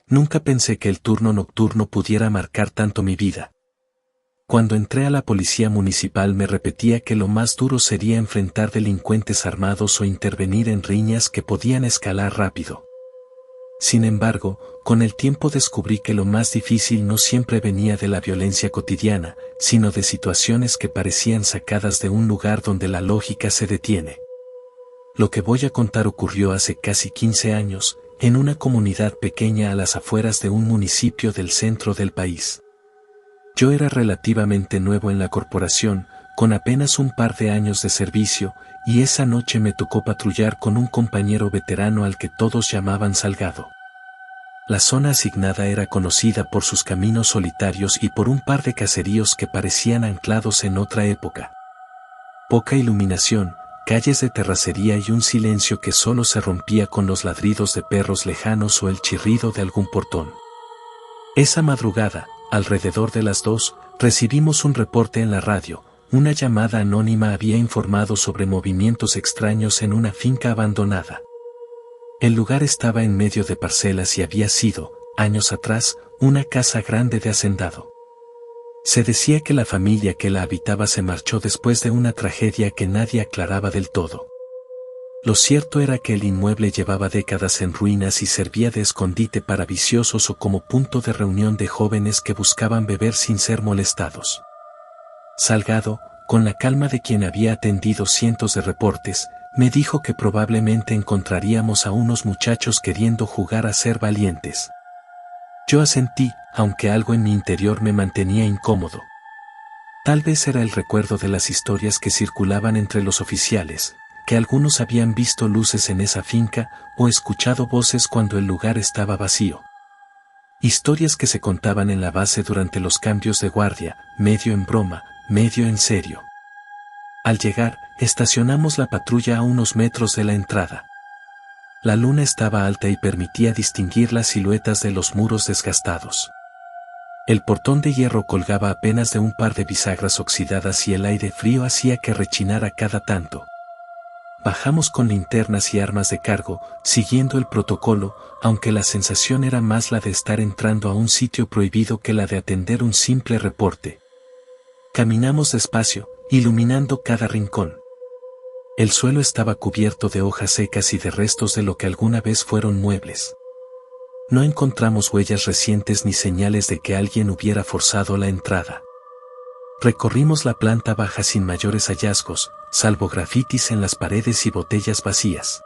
Nunca pensé que el turno nocturno pudiera marcar tanto mi vida. Cuando entré a la policía municipal me repetía que lo más duro sería enfrentar delincuentes armados o intervenir en riñas que podían escalar rápido. Sin embargo, con el tiempo descubrí que lo más difícil no siempre venía de la violencia cotidiana, sino de situaciones que parecían sacadas de un lugar donde la lógica se detiene. Lo que voy a contar ocurrió hace casi 15 años, en una comunidad pequeña a las afueras de un municipio del centro del país. Yo era relativamente nuevo en la corporación, con apenas un par de años de servicio, y esa noche me tocó patrullar con un compañero veterano al que todos llamaban Salgado. La zona asignada era conocida por sus caminos solitarios y por un par de caseríos que parecían anclados en otra época. Poca iluminación, calles de terracería y un silencio que solo se rompía con los ladridos de perros lejanos o el chirrido de algún portón. Esa madrugada, alrededor de las 2, recibimos un reporte en la radio. Una llamada anónima había informado sobre movimientos extraños en una finca abandonada. El lugar estaba en medio de parcelas y había sido, años atrás, una casa grande de hacendado. Se decía que la familia que la habitaba se marchó después de una tragedia que nadie aclaraba del todo. Lo cierto era que el inmueble llevaba décadas en ruinas y servía de escondite para viciosos o como punto de reunión de jóvenes que buscaban beber sin ser molestados. Salgado, con la calma de quien había atendido cientos de reportes, me dijo que probablemente encontraríamos a unos muchachos queriendo jugar a ser valientes. Yo asentí, aunque algo en mi interior me mantenía incómodo. Tal vez era el recuerdo de las historias que circulaban entre los oficiales, que algunos habían visto luces en esa finca o escuchado voces cuando el lugar estaba vacío. Historias que se contaban en la base durante los cambios de guardia, medio en broma, medio en serio. Al llegar, estacionamos la patrulla a unos metros de la entrada. La luna estaba alta y permitía distinguir las siluetas de los muros desgastados. El portón de hierro colgaba apenas de un par de bisagras oxidadas y el aire frío hacía que rechinara cada tanto. Bajamos con linternas y armas de cargo, siguiendo el protocolo, aunque la sensación era más la de estar entrando a un sitio prohibido que la de atender un simple reporte. Caminamos despacio, iluminando cada rincón. El suelo estaba cubierto de hojas secas y de restos de lo que alguna vez fueron muebles. No encontramos huellas recientes ni señales de que alguien hubiera forzado la entrada. Recorrimos la planta baja sin mayores hallazgos, salvo grafitis en las paredes y botellas vacías.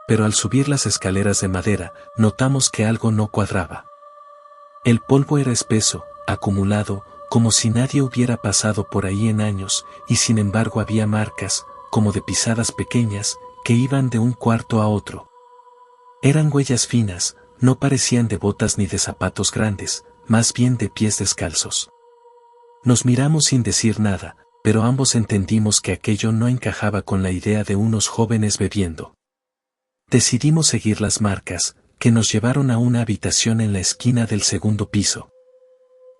Pero al subir las escaleras de madera, notamos que algo no cuadraba. El polvo era espeso, acumulado, como si nadie hubiera pasado por ahí en años, y sin embargo había marcas, como de pisadas pequeñas, que iban de un cuarto a otro. Eran huellas finas, no parecían de botas ni de zapatos grandes, más bien de pies descalzos. Nos miramos sin decir nada, pero ambos entendimos que aquello no encajaba con la idea de unos jóvenes bebiendo. Decidimos seguir las marcas, que nos llevaron a una habitación en la esquina del segundo piso.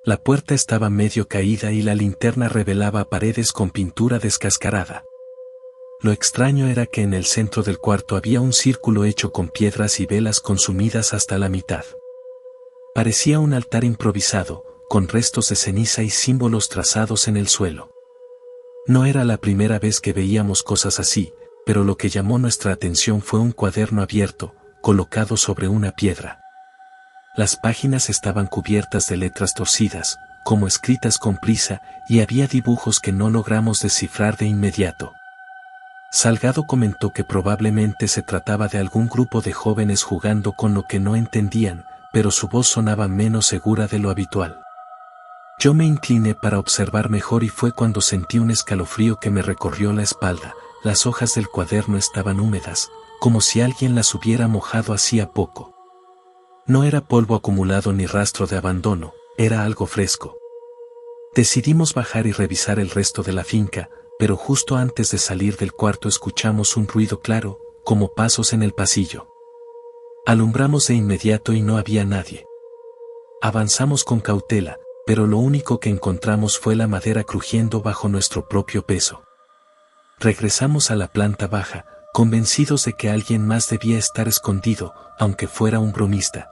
La puerta estaba medio caída y la linterna revelaba paredes con pintura descascarada. Lo extraño era que en el centro del cuarto había un círculo hecho con piedras y velas consumidas hasta la mitad. Parecía un altar improvisado, con restos de ceniza y símbolos trazados en el suelo. No era la primera vez que veíamos cosas así, pero lo que llamó nuestra atención fue un cuaderno abierto, colocado sobre una piedra. Las páginas estaban cubiertas de letras torcidas, como escritas con prisa, y había dibujos que no logramos descifrar de inmediato. Salgado comentó que probablemente se trataba de algún grupo de jóvenes jugando con lo que no entendían, pero su voz sonaba menos segura de lo habitual. Yo me incliné para observar mejor y fue cuando sentí un escalofrío que me recorrió la espalda. Las hojas del cuaderno estaban húmedas, como si alguien las hubiera mojado hacía poco. No era polvo acumulado ni rastro de abandono, era algo fresco. Decidimos bajar y revisar el resto de la finca, pero justo antes de salir del cuarto escuchamos un ruido claro, como pasos en el pasillo. Alumbramos de inmediato y no había nadie. Avanzamos con cautela, pero lo único que encontramos fue la madera crujiendo bajo nuestro propio peso. Regresamos a la planta baja, convencidos de que alguien más debía estar escondido, aunque fuera un bromista.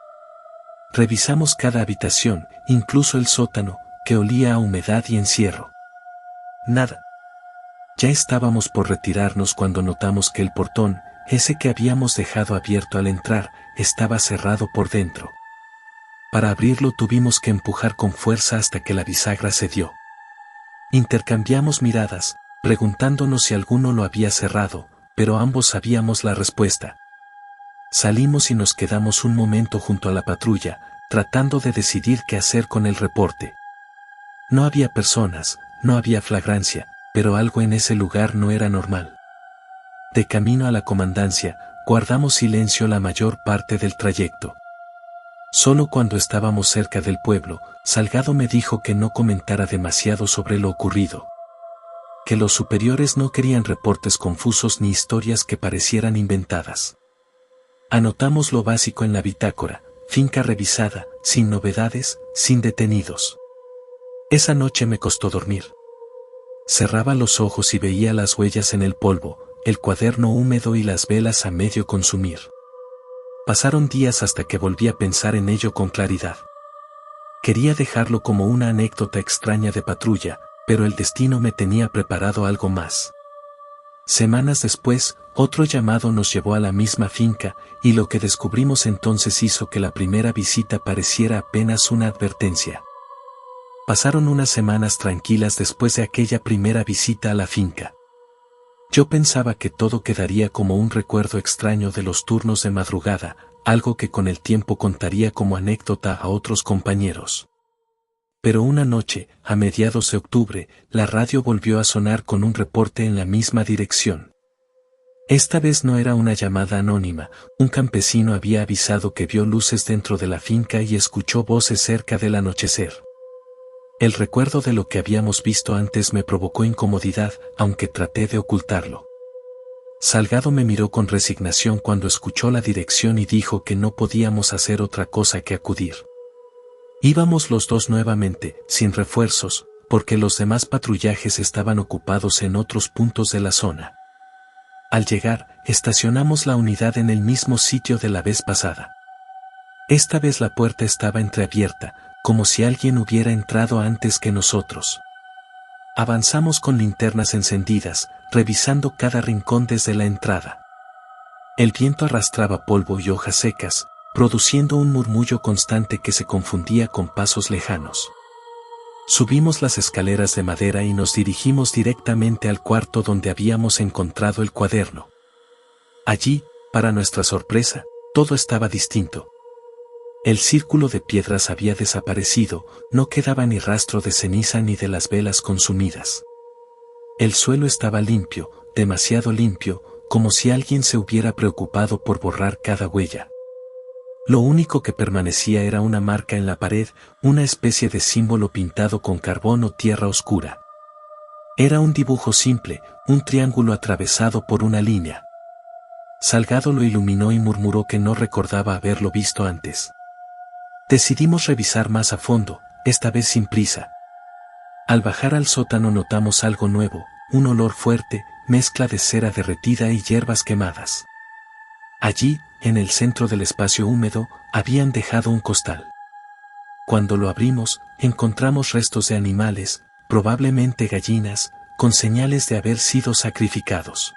Revisamos cada habitación, incluso el sótano, que olía a humedad y encierro. Nada. Ya estábamos por retirarnos cuando notamos que el portón, ese que habíamos dejado abierto al entrar, estaba cerrado por dentro. Para abrirlo tuvimos que empujar con fuerza hasta que la bisagra cedió. Intercambiamos miradas, preguntándonos si alguno lo había cerrado, pero ambos sabíamos la respuesta. Salimos y nos quedamos un momento junto a la patrulla, tratando de decidir qué hacer con el reporte. No había personas, no había flagrancia, pero algo en ese lugar no era normal. De camino a la comandancia, guardamos silencio la mayor parte del trayecto. Solo cuando estábamos cerca del pueblo, Salgado me dijo que no comentara demasiado sobre lo ocurrido. Que los superiores no querían reportes confusos ni historias que parecieran inventadas. Anotamos lo básico en la bitácora: finca revisada, sin novedades, sin detenidos. Esa noche me costó dormir. Cerraba los ojos y veía las huellas en el polvo, el cuaderno húmedo y las velas a medio consumir. Pasaron días hasta que volví a pensar en ello con claridad. Quería dejarlo como una anécdota extraña de patrulla, pero el destino me tenía preparado algo más. Semanas después, otro llamado nos llevó a la misma finca, y lo que descubrimos entonces hizo que la primera visita pareciera apenas una advertencia. Pasaron unas semanas tranquilas después de aquella primera visita a la finca. Yo pensaba que todo quedaría como un recuerdo extraño de los turnos de madrugada, algo que con el tiempo contaría como anécdota a otros compañeros. Pero una noche, a mediados de octubre, la radio volvió a sonar con un reporte en la misma dirección. Esta vez no era una llamada anónima, un campesino había avisado que vio luces dentro de la finca y escuchó voces cerca del anochecer. El recuerdo de lo que habíamos visto antes me provocó incomodidad, aunque traté de ocultarlo. Salgado me miró con resignación cuando escuchó la dirección y dijo que no podíamos hacer otra cosa que acudir. Íbamos los dos nuevamente, sin refuerzos, porque los demás patrullajes estaban ocupados en otros puntos de la zona. Al llegar, estacionamos la unidad en el mismo sitio de la vez pasada. Esta vez la puerta estaba entreabierta, como si alguien hubiera entrado antes que nosotros. Avanzamos con linternas encendidas, revisando cada rincón desde la entrada. El viento arrastraba polvo y hojas secas, produciendo un murmullo constante que se confundía con pasos lejanos. Subimos las escaleras de madera y nos dirigimos directamente al cuarto donde habíamos encontrado el cuaderno. Allí, para nuestra sorpresa, todo estaba distinto. El círculo de piedras había desaparecido, no quedaba ni rastro de ceniza ni de las velas consumidas. El suelo estaba limpio, demasiado limpio, como si alguien se hubiera preocupado por borrar cada huella. Lo único que permanecía era una marca en la pared, una especie de símbolo pintado con carbón o tierra oscura. Era un dibujo simple, un triángulo atravesado por una línea. Salgado lo iluminó y murmuró que no recordaba haberlo visto antes. Decidimos revisar más a fondo, esta vez sin prisa. Al bajar al sótano notamos algo nuevo, un olor fuerte, mezcla de cera derretida y hierbas quemadas. Allí, en el centro del espacio húmedo, habían dejado un costal. Cuando lo abrimos, encontramos restos de animales, probablemente gallinas, con señales de haber sido sacrificados.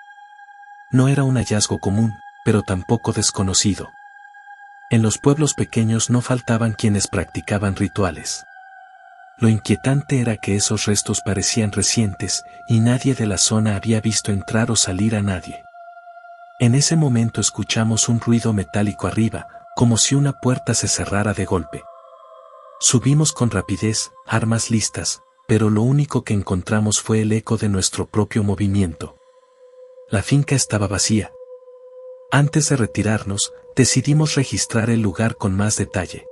No era un hallazgo común, pero tampoco desconocido. En los pueblos pequeños no faltaban quienes practicaban rituales. Lo inquietante era que esos restos parecían recientes, y nadie de la zona había visto entrar o salir a nadie. En ese momento escuchamos un ruido metálico arriba, como si una puerta se cerrara de golpe. Subimos con rapidez, armas listas, pero lo único que encontramos fue el eco de nuestro propio movimiento. La finca estaba vacía. Antes de retirarnos, decidimos registrar el lugar con más detalle.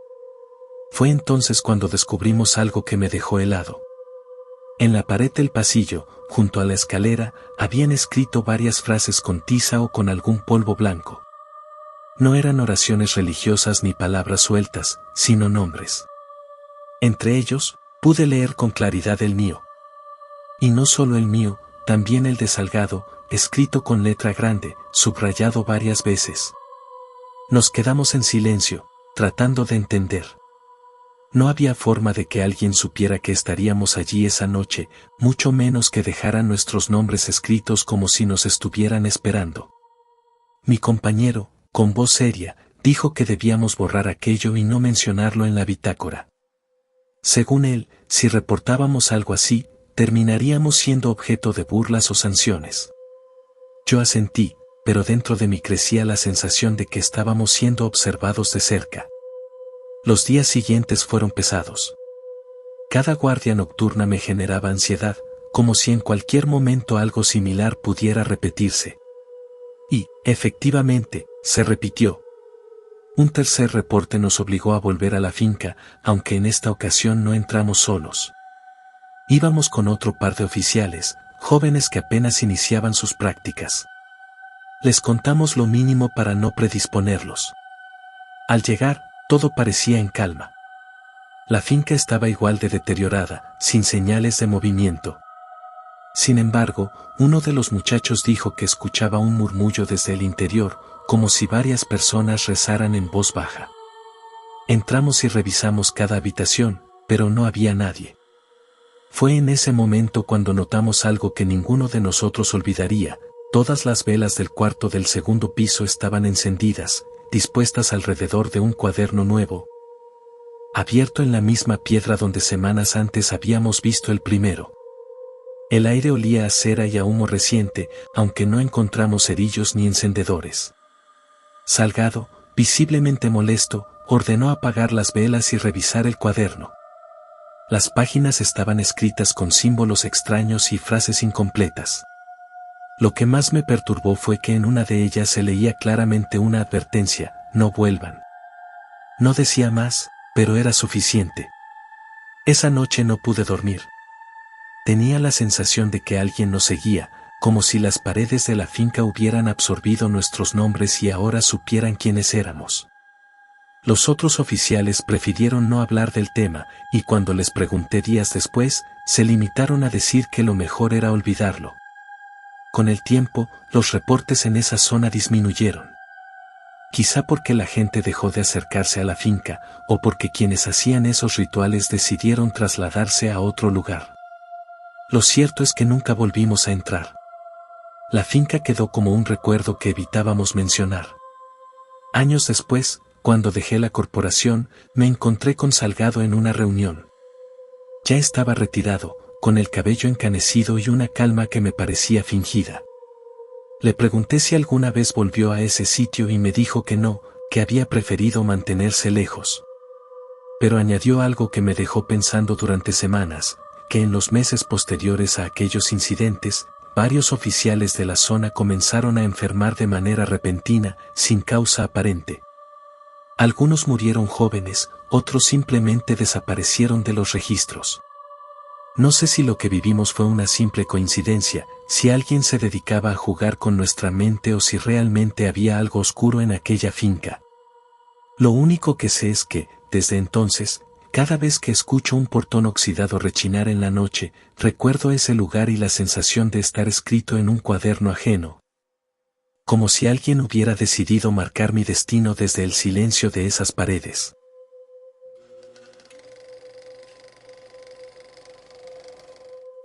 Fue entonces cuando descubrimos algo que me dejó helado. En la pared del pasillo, junto a la escalera, habían escrito varias frases con tiza o con algún polvo blanco. No eran oraciones religiosas ni palabras sueltas, sino nombres. Entre ellos, pude leer con claridad el mío. Y no solo el mío, también el de Salgado, escrito con letra grande, subrayado varias veces. Nos quedamos en silencio, tratando de entender. No había forma de que alguien supiera que estaríamos allí esa noche, mucho menos que dejaran nuestros nombres escritos como si nos estuvieran esperando. Mi compañero, con voz seria, dijo que debíamos borrar aquello y no mencionarlo en la bitácora. Según él, si reportábamos algo así, terminaríamos siendo objeto de burlas o sanciones. Yo asentí, pero dentro de mí crecía la sensación de que estábamos siendo observados de cerca. Los días siguientes fueron pesados. Cada guardia nocturna me generaba ansiedad, como si en cualquier momento algo similar pudiera repetirse. Y, efectivamente, se repitió. Un tercer reporte nos obligó a volver a la finca, aunque en esta ocasión no entramos solos. Íbamos con otro par de oficiales, jóvenes que apenas iniciaban sus prácticas. Les contamos lo mínimo para no predisponerlos. Al llegar, todo parecía en calma. La finca estaba igual de deteriorada, sin señales de movimiento. Sin embargo, uno de los muchachos dijo que escuchaba un murmullo desde el interior, como si varias personas rezaran en voz baja. Entramos y revisamos cada habitación, pero no había nadie. Fue en ese momento cuando notamos algo que ninguno de nosotros olvidaría: todas las velas del cuarto del segundo piso estaban encendidas, dispuestas alrededor de un cuaderno nuevo, abierto en la misma piedra donde semanas antes habíamos visto el primero. El aire olía a cera y a humo reciente, aunque no encontramos cerillos ni encendedores. Salgado, visiblemente molesto, ordenó apagar las velas y revisar el cuaderno. Las páginas estaban escritas con símbolos extraños y frases incompletas. Lo que más me perturbó fue que en una de ellas se leía claramente una advertencia: no vuelvan. No decía más, pero era suficiente. Esa noche no pude dormir. Tenía la sensación de que alguien nos seguía, como si las paredes de la finca hubieran absorbido nuestros nombres y ahora supieran quiénes éramos. Los otros oficiales prefirieron no hablar del tema, y cuando les pregunté días después, se limitaron a decir que lo mejor era olvidarlo. Con el tiempo, los reportes en esa zona disminuyeron. Quizá porque la gente dejó de acercarse a la finca, o porque quienes hacían esos rituales decidieron trasladarse a otro lugar. Lo cierto es que nunca volvimos a entrar. La finca quedó como un recuerdo que evitábamos mencionar. Años después, cuando dejé la corporación, me encontré con Salgado en una reunión. Ya estaba retirado, con el cabello encanecido y una calma que me parecía fingida. Le pregunté si alguna vez volvió a ese sitio y me dijo que no, que había preferido mantenerse lejos. Pero añadió algo que me dejó pensando durante semanas: que en los meses posteriores a aquellos incidentes, varios oficiales de la zona comenzaron a enfermar de manera repentina, sin causa aparente. Algunos murieron jóvenes, otros simplemente desaparecieron de los registros. No sé si lo que vivimos fue una simple coincidencia, si alguien se dedicaba a jugar con nuestra mente o si realmente había algo oscuro en aquella finca. Lo único que sé es que, desde entonces, cada vez que escucho un portón oxidado rechinar en la noche, recuerdo ese lugar y la sensación de estar escrito en un cuaderno ajeno. Como si alguien hubiera decidido marcar mi destino desde el silencio de esas paredes.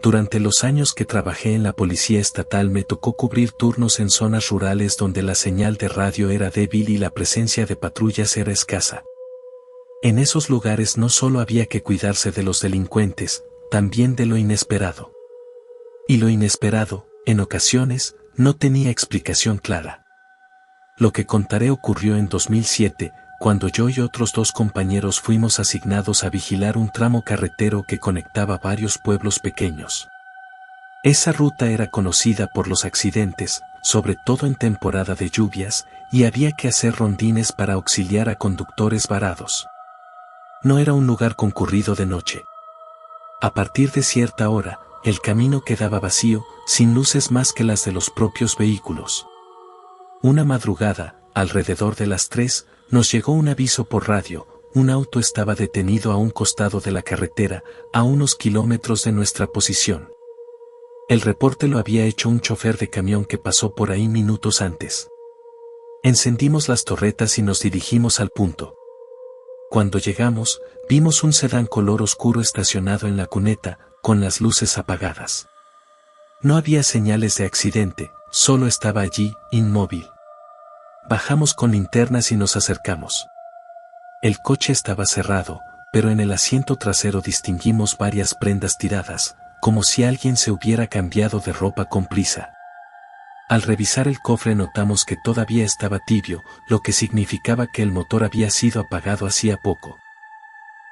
Durante los años que trabajé en la policía estatal me tocó cubrir turnos en zonas rurales donde la señal de radio era débil y la presencia de patrullas era escasa. En esos lugares no solo había que cuidarse de los delincuentes, también de lo inesperado. Y lo inesperado, en ocasiones, no tenía explicación clara. Lo que contaré ocurrió en 2007, cuando yo y otros 2 compañeros fuimos asignados a vigilar un tramo carretero que conectaba varios pueblos pequeños. Esa ruta era conocida por los accidentes, sobre todo en temporada de lluvias, y había que hacer rondines para auxiliar a conductores varados. No era un lugar concurrido de noche. A partir de cierta hora, el camino quedaba vacío, sin luces más que las de los propios vehículos. Una madrugada, alrededor de las 3, nos llegó un aviso por radio: un auto estaba detenido a un costado de la carretera, a unos kilómetros de nuestra posición. El reporte lo había hecho un chofer de camión que pasó por ahí minutos antes. Encendimos las torretas y nos dirigimos al punto. Cuando llegamos, vimos un sedán color oscuro estacionado en la cuneta, con las luces apagadas. No había señales de accidente, solo estaba allí, inmóvil. Bajamos con linternas y nos acercamos. El coche estaba cerrado, pero en el asiento trasero distinguimos varias prendas tiradas, como si alguien se hubiera cambiado de ropa con prisa. Al revisar el cofre notamos que todavía estaba tibio, lo que significaba que el motor había sido apagado hacía poco.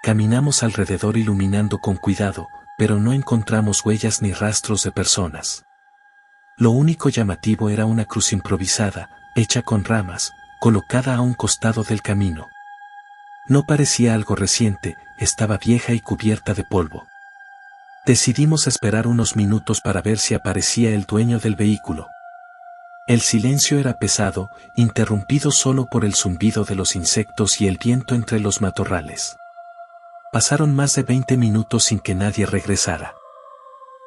Caminamos alrededor iluminando con cuidado, pero no encontramos huellas ni rastros de personas. Lo único llamativo era una cruz improvisada, hecha con ramas, colocada a un costado del camino. No parecía algo reciente, estaba vieja y cubierta de polvo. Decidimos esperar unos minutos para ver si aparecía el dueño del vehículo. El silencio era pesado, interrumpido solo por el zumbido de los insectos y el viento entre los matorrales. Pasaron más de 20 minutos sin que nadie regresara.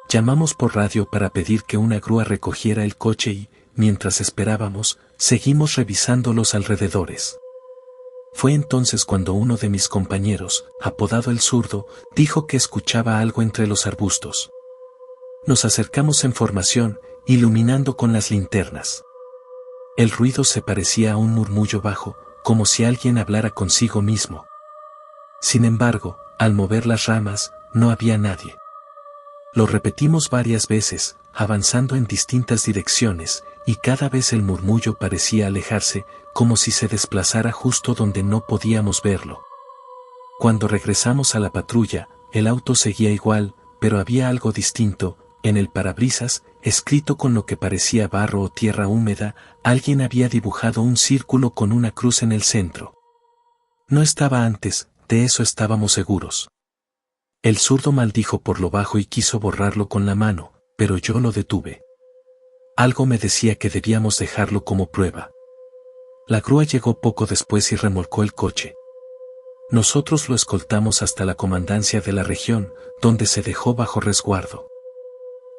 Llamamos por radio para pedir que una grúa recogiera el coche y, mientras esperábamos, seguimos revisando los alrededores. Fue entonces cuando uno de mis compañeros, apodado el zurdo, dijo que escuchaba algo entre los arbustos. Nos acercamos en formación, iluminando con las linternas. El ruido se parecía a un murmullo bajo, como si alguien hablara consigo mismo. Sin embargo, al mover las ramas, no había nadie. Lo repetimos varias veces, avanzando en distintas direcciones, y cada vez el murmullo parecía alejarse, como si se desplazara justo donde no podíamos verlo. Cuando regresamos a la patrulla, el auto seguía igual, pero había algo distinto. En el parabrisas, escrito con lo que parecía barro o tierra húmeda, alguien había dibujado un círculo con una cruz en el centro. No estaba antes, de eso estábamos seguros. El zurdo maldijo por lo bajo y quiso borrarlo con la mano, pero yo lo detuve. Algo me decía que debíamos dejarlo como prueba. La grúa llegó poco después y remolcó el coche. Nosotros lo escoltamos hasta la comandancia de la región, donde se dejó bajo resguardo.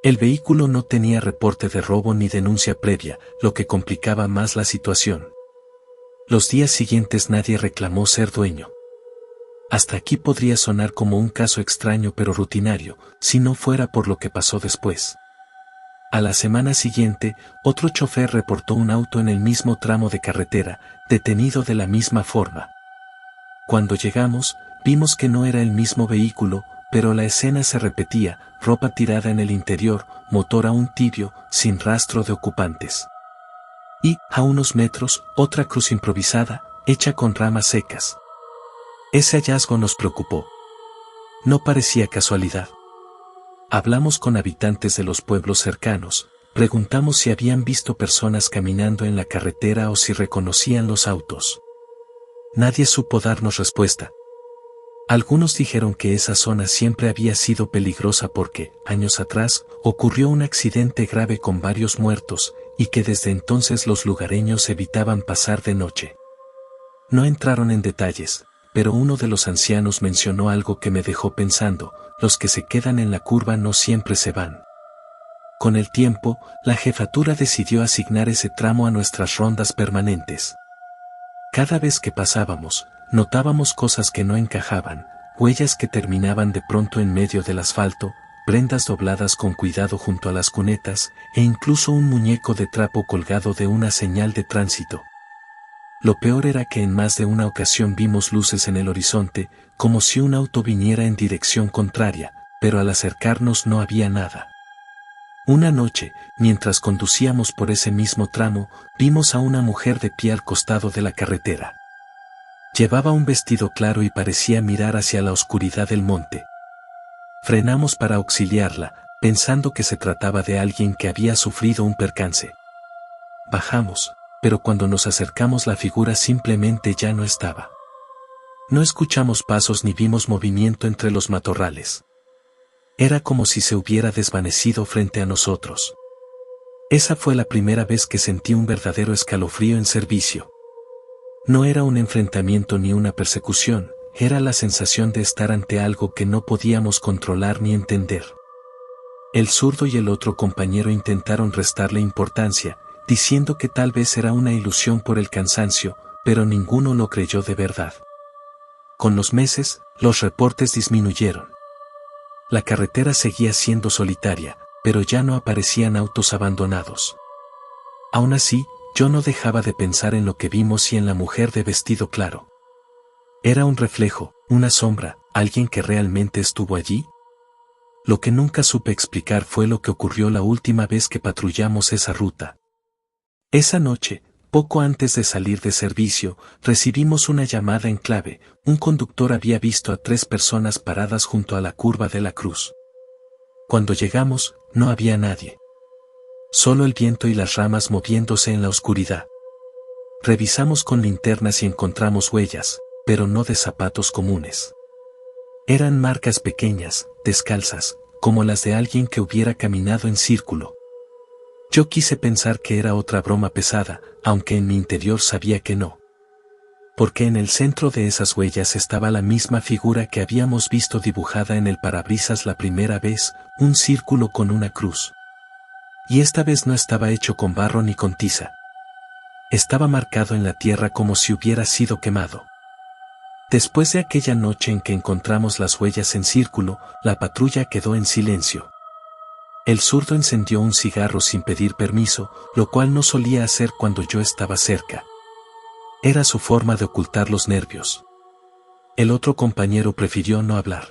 El vehículo no tenía reporte de robo ni denuncia previa, lo que complicaba más la situación. Los días siguientes nadie reclamó ser dueño. Hasta aquí podría sonar como un caso extraño pero rutinario, si no fuera por lo que pasó después. A la semana siguiente, otro chofer reportó un auto en el mismo tramo de carretera, detenido de la misma forma. Cuando llegamos, vimos que no era el mismo vehículo, pero la escena se repetía, ropa tirada en el interior, motor aún tibio, sin rastro de ocupantes. Y, a unos metros, otra cruz improvisada, hecha con ramas secas. Ese hallazgo nos preocupó. No parecía casualidad. Hablamos con habitantes de los pueblos cercanos, preguntamos si habían visto personas caminando en la carretera o si reconocían los autos. Nadie supo darnos respuesta. Algunos dijeron que esa zona siempre había sido peligrosa porque, años atrás, ocurrió un accidente grave con varios muertos, y que desde entonces los lugareños evitaban pasar de noche. No entraron en detalles, pero uno de los ancianos mencionó algo que me dejó pensando: los que se quedan en la curva no siempre se van. Con el tiempo, la jefatura decidió asignar ese tramo a nuestras rondas permanentes. Cada vez que pasábamos, notábamos cosas que no encajaban, huellas que terminaban de pronto en medio del asfalto, prendas dobladas con cuidado junto a las cunetas, e incluso un muñeco de trapo colgado de una señal de tránsito. Lo peor era que en más de una ocasión vimos luces en el horizonte, como si un auto viniera en dirección contraria, pero al acercarnos no había nada. Una noche, mientras conducíamos por ese mismo tramo, vimos a una mujer de pie al costado de la carretera. Llevaba un vestido claro y parecía mirar hacia la oscuridad del monte. Frenamos para auxiliarla, pensando que se trataba de alguien que había sufrido un percance. Bajamos, pero cuando nos acercamos la figura simplemente ya no estaba. No escuchamos pasos ni vimos movimiento entre los matorrales. Era como si se hubiera desvanecido frente a nosotros. Esa fue la primera vez que sentí un verdadero escalofrío en servicio. No era un enfrentamiento ni una persecución, era la sensación de estar ante algo que no podíamos controlar ni entender. El zurdo y el otro compañero intentaron restarle importancia, diciendo que tal vez era una ilusión por el cansancio, pero ninguno lo creyó de verdad. Con los meses, los reportes disminuyeron. La carretera seguía siendo solitaria, pero ya no aparecían autos abandonados. Aún así, yo no dejaba de pensar en lo que vimos y en la mujer de vestido claro. ¿Era un reflejo, una sombra, alguien que realmente estuvo allí? Lo que nunca supe explicar fue lo que ocurrió la última vez que patrullamos esa ruta. Esa noche, poco antes de salir de servicio, recibimos una llamada en clave. Un conductor había visto a 3 personas paradas junto a la curva de la cruz. Cuando llegamos, no había nadie. Solo el viento y las ramas moviéndose en la oscuridad. Revisamos con linternas y encontramos huellas, pero no de zapatos comunes. Eran marcas pequeñas, descalzas, como las de alguien que hubiera caminado en círculo. Yo quise pensar que era otra broma pesada, aunque en mi interior sabía que no. Porque en el centro de esas huellas estaba la misma figura que habíamos visto dibujada en el parabrisas la primera vez, un círculo con una cruz. Y esta vez no estaba hecho con barro ni con tiza. Estaba marcado en la tierra como si hubiera sido quemado. Después de aquella noche en que encontramos las huellas en círculo, la patrulla quedó en silencio. El zurdo encendió un cigarro sin pedir permiso, lo cual no solía hacer cuando yo estaba cerca. Era su forma de ocultar los nervios. El otro compañero prefirió no hablar.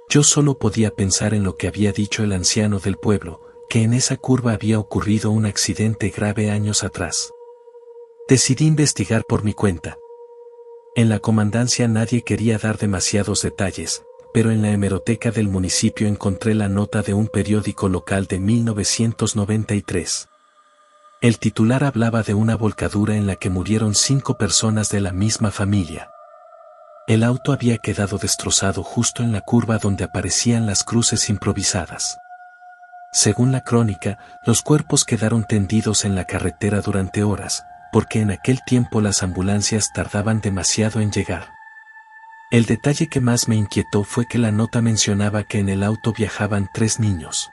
Yo solo podía pensar en lo que había dicho el anciano del pueblo, que en esa curva había ocurrido un accidente grave años atrás. Decidí investigar por mi cuenta. En la comandancia nadie quería dar demasiados detalles, pero en la hemeroteca del municipio encontré la nota de un periódico local de 1993. El titular hablaba de una volcadura en la que murieron 5 personas de la misma familia. El auto había quedado destrozado justo en la curva donde aparecían las cruces improvisadas. Según la crónica, los cuerpos quedaron tendidos en la carretera durante horas, porque en aquel tiempo las ambulancias tardaban demasiado en llegar. El detalle que más me inquietó fue que la nota mencionaba que en el auto viajaban 3 niños.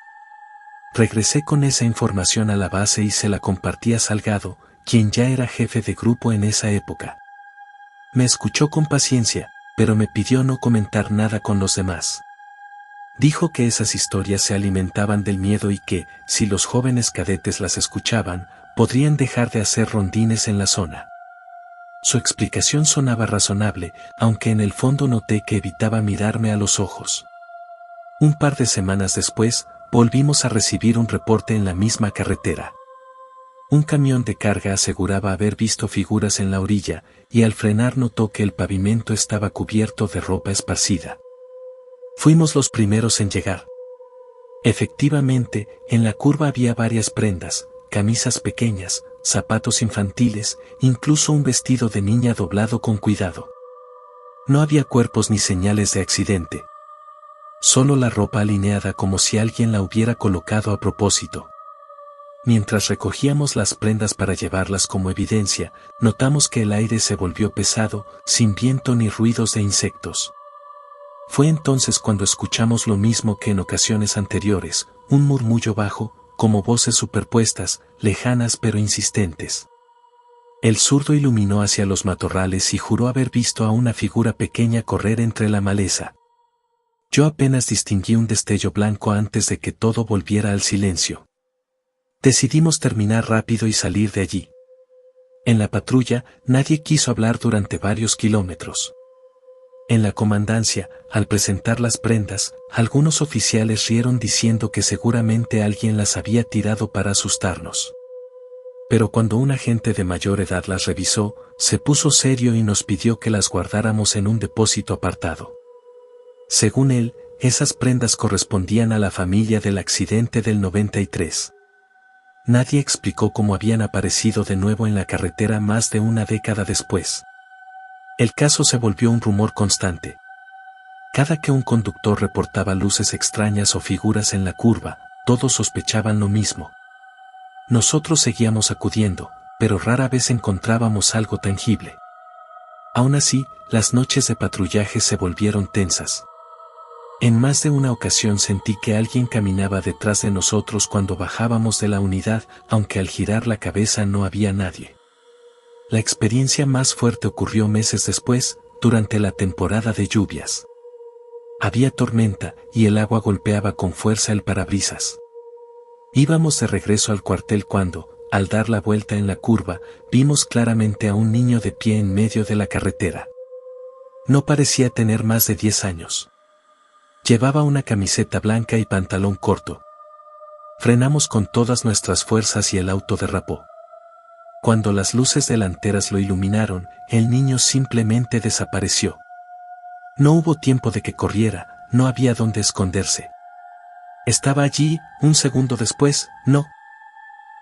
Regresé con esa información a la base y se la compartí a Salgado, quien ya era jefe de grupo en esa época. Me escuchó con paciencia, pero me pidió no comentar nada con los demás. Dijo que esas historias se alimentaban del miedo y que, si los jóvenes cadetes las escuchaban, podrían dejar de hacer rondines en la zona. Su explicación sonaba razonable, aunque en el fondo noté que evitaba mirarme a los ojos. Un par de semanas después, volvimos a recibir un reporte en la misma carretera. Un camión de carga aseguraba haber visto figuras en la orilla, y al frenar notó que el pavimento estaba cubierto de ropa esparcida. Fuimos los primeros en llegar. Efectivamente, en la curva había varias prendas, camisas pequeñas, zapatos infantiles, incluso un vestido de niña doblado con cuidado. No había cuerpos ni señales de accidente. Solo la ropa alineada como si alguien la hubiera colocado a propósito. Mientras recogíamos las prendas para llevarlas como evidencia, notamos que el aire se volvió pesado, sin viento ni ruidos de insectos. Fue entonces cuando escuchamos lo mismo que en ocasiones anteriores, un murmullo bajo, como voces superpuestas, lejanas pero insistentes. El zurdo iluminó hacia los matorrales y juró haber visto a una figura pequeña correr entre la maleza. Yo apenas distinguí un destello blanco antes de que todo volviera al silencio. Decidimos terminar rápido y salir de allí. En la patrulla, nadie quiso hablar durante varios kilómetros. En la comandancia, al presentar las prendas, algunos oficiales rieron diciendo que seguramente alguien las había tirado para asustarnos. Pero cuando un agente de mayor edad las revisó, se puso serio y nos pidió que las guardáramos en un depósito apartado. Según él, esas prendas correspondían a la familia del accidente del 93. Nadie explicó cómo habían aparecido de nuevo en la carretera más de una década después. El caso se volvió un rumor constante. Cada que un conductor reportaba luces extrañas o figuras en la curva, todos sospechaban lo mismo. Nosotros seguíamos acudiendo, pero rara vez encontrábamos algo tangible. Aún así, las noches de patrullaje se volvieron tensas. En más de una ocasión sentí que alguien caminaba detrás de nosotros cuando bajábamos de la unidad, aunque al girar la cabeza no había nadie. La experiencia más fuerte ocurrió meses después, durante la temporada de lluvias. Había tormenta y el agua golpeaba con fuerza el parabrisas. Íbamos de regreso al cuartel cuando, al dar la vuelta en la curva, vimos claramente a un niño de pie en medio de la carretera. No parecía tener más de 10 años. Llevaba una camiseta blanca y pantalón corto. Frenamos con todas nuestras fuerzas y el auto derrapó. Cuando las luces delanteras lo iluminaron, el niño simplemente desapareció. No hubo tiempo de que corriera, no había dónde esconderse. Estaba allí, un segundo después, no.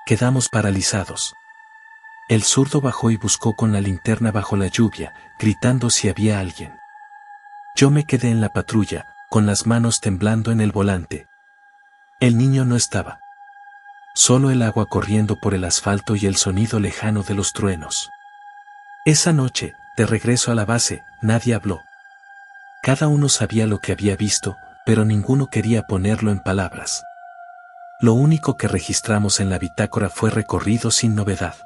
Quedamos paralizados. El zurdo bajó y buscó con la linterna bajo la lluvia, gritando si había alguien. Yo me quedé en la patrulla, con las manos temblando en el volante. El niño no estaba. Solo el agua corriendo por el asfalto y el sonido lejano de los truenos. Esa noche, de regreso a la base, nadie habló. Cada uno sabía lo que había visto, pero ninguno quería ponerlo en palabras. Lo único que registramos en la bitácora fue recorrido sin novedad.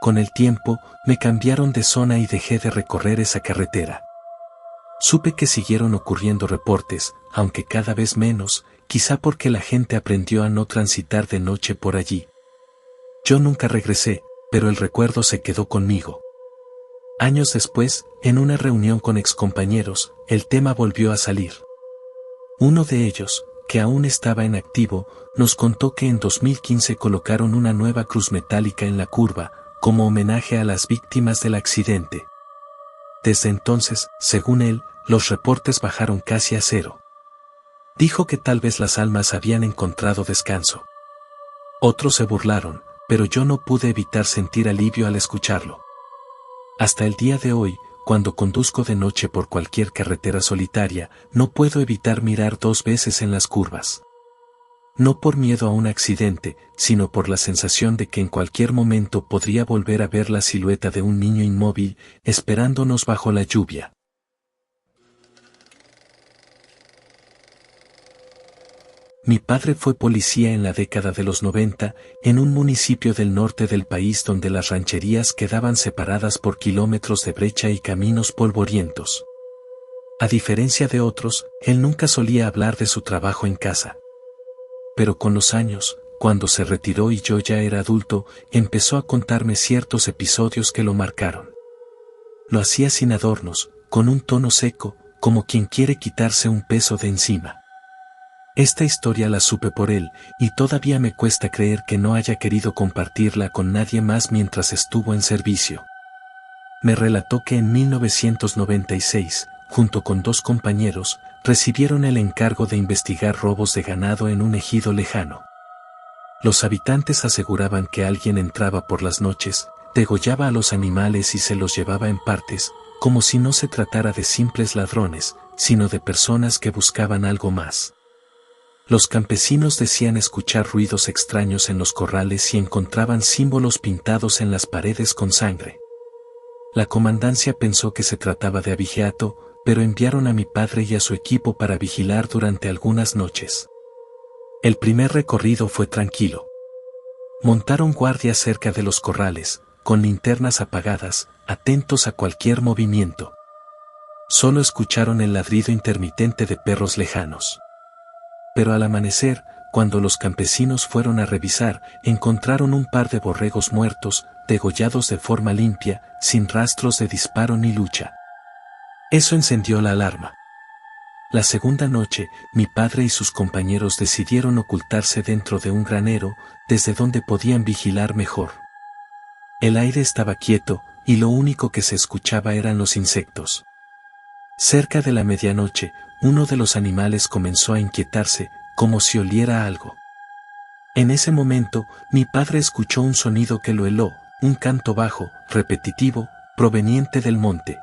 Con el tiempo, me cambiaron de zona y dejé de recorrer esa carretera. Supe que siguieron ocurriendo reportes, aunque cada vez menos, quizá porque la gente aprendió a no transitar de noche por allí. Yo nunca regresé, pero el recuerdo se quedó conmigo. Años después, en una reunión con excompañeros, el tema volvió a salir. Uno de ellos, que aún estaba en activo, nos contó que en 2015 colocaron una nueva cruz metálica en la curva, como homenaje a las víctimas del accidente. Desde entonces, según él, los reportes bajaron casi a cero. Dijo que tal vez las almas habían encontrado descanso. Otros se burlaron, pero yo no pude evitar sentir alivio al escucharlo. Hasta el día de hoy, cuando conduzco de noche por cualquier carretera solitaria, no puedo evitar mirar 2 veces en las curvas. No por miedo a un accidente, sino por la sensación de que en cualquier momento podría volver a ver la silueta de un niño inmóvil, esperándonos bajo la lluvia. Mi padre fue policía en la década de los 90, en un municipio del norte del país donde las rancherías quedaban separadas por kilómetros de brecha y caminos polvorientos. A diferencia de otros, él nunca solía hablar de su trabajo en casa. Pero con los años, cuando se retiró y yo ya era adulto, empezó a contarme ciertos episodios que lo marcaron. Lo hacía sin adornos, con un tono seco, como quien quiere quitarse un peso de encima. Esta historia la supe por él, y todavía me cuesta creer que no haya querido compartirla con nadie más mientras estuvo en servicio. Me relató que en 1996, junto con 2 compañeros, recibieron el encargo de investigar robos de ganado en un ejido lejano. Los habitantes aseguraban que alguien entraba por las noches, degollaba a los animales y se los llevaba en partes, como si no se tratara de simples ladrones, sino de personas que buscaban algo más. Los campesinos decían escuchar ruidos extraños en los corrales y encontraban símbolos pintados en las paredes con sangre. La comandancia pensó que se trataba de abigeato, pero enviaron a mi padre y a su equipo para vigilar durante algunas noches. El primer recorrido fue tranquilo. Montaron guardia cerca de los corrales, con linternas apagadas, atentos a cualquier movimiento. Solo escucharon el ladrido intermitente de perros lejanos. Pero al amanecer, cuando los campesinos fueron a revisar, encontraron un par de borregos muertos, degollados de forma limpia, sin rastros de disparo ni lucha. Eso encendió la alarma. La segunda noche, mi padre y sus compañeros decidieron ocultarse dentro de un granero, desde donde podían vigilar mejor. El aire estaba quieto, y lo único que se escuchaba eran los insectos. Cerca de la medianoche, uno de los animales comenzó a inquietarse, como si oliera algo. En ese momento, mi padre escuchó un sonido que lo heló, un canto bajo, repetitivo, proveniente del monte.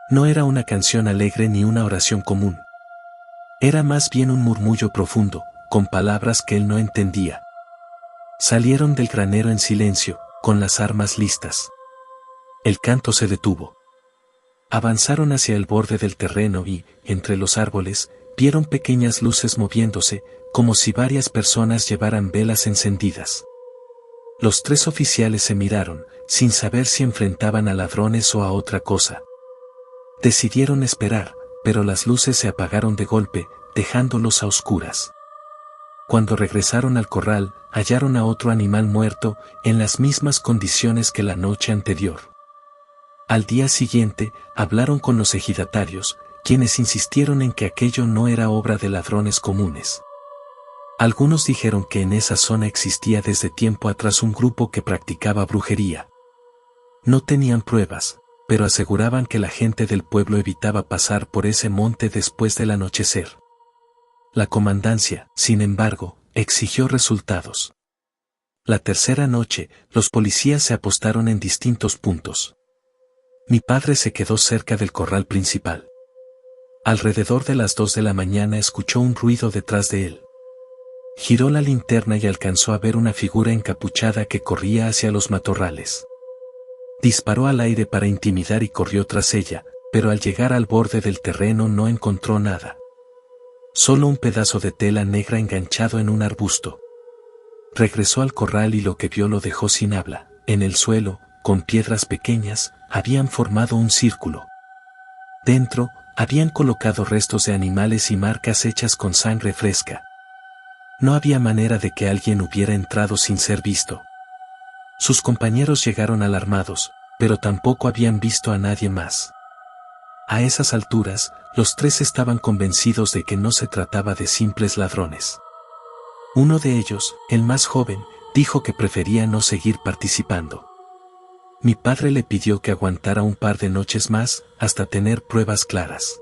No era una canción alegre ni una oración común. Era más bien un murmullo profundo, con palabras que él no entendía. Salieron del granero en silencio, con las armas listas. El canto se detuvo. Avanzaron hacia el borde del terreno y, entre los árboles, vieron pequeñas luces moviéndose, como si varias personas llevaran velas encendidas. Los 3 oficiales se miraron, sin saber si enfrentaban a ladrones o a otra cosa. Decidieron esperar, pero las luces se apagaron de golpe, dejándolos a oscuras. Cuando regresaron al corral, hallaron a otro animal muerto, en las mismas condiciones que la noche anterior. Al día siguiente, hablaron con los ejidatarios, quienes insistieron en que aquello no era obra de ladrones comunes. Algunos dijeron que en esa zona existía desde tiempo atrás un grupo que practicaba brujería. No tenían pruebas, pero aseguraban que la gente del pueblo evitaba pasar por ese monte después del anochecer. La comandancia, sin embargo, exigió resultados. La tercera noche, los policías se apostaron en distintos puntos. Mi padre se quedó cerca del corral principal. Alrededor de las 2 de la mañana escuchó un ruido detrás de él. Giró la linterna y alcanzó a ver una figura encapuchada que corría hacia los matorrales. Disparó al aire para intimidar y corrió tras ella, pero al llegar al borde del terreno no encontró nada. Solo un pedazo de tela negra enganchado en un arbusto. Regresó al corral y lo que vio lo dejó sin habla. En el suelo, con piedras pequeñas, habían formado un círculo. Dentro, habían colocado restos de animales y marcas hechas con sangre fresca. No había manera de que alguien hubiera entrado sin ser visto. Sus compañeros llegaron alarmados, pero tampoco habían visto a nadie más. A esas alturas, los tres estaban convencidos de que no se trataba de simples ladrones. Uno de ellos, el más joven, dijo que prefería no seguir participando. Mi padre le pidió que aguantara un par de noches más, hasta tener pruebas claras.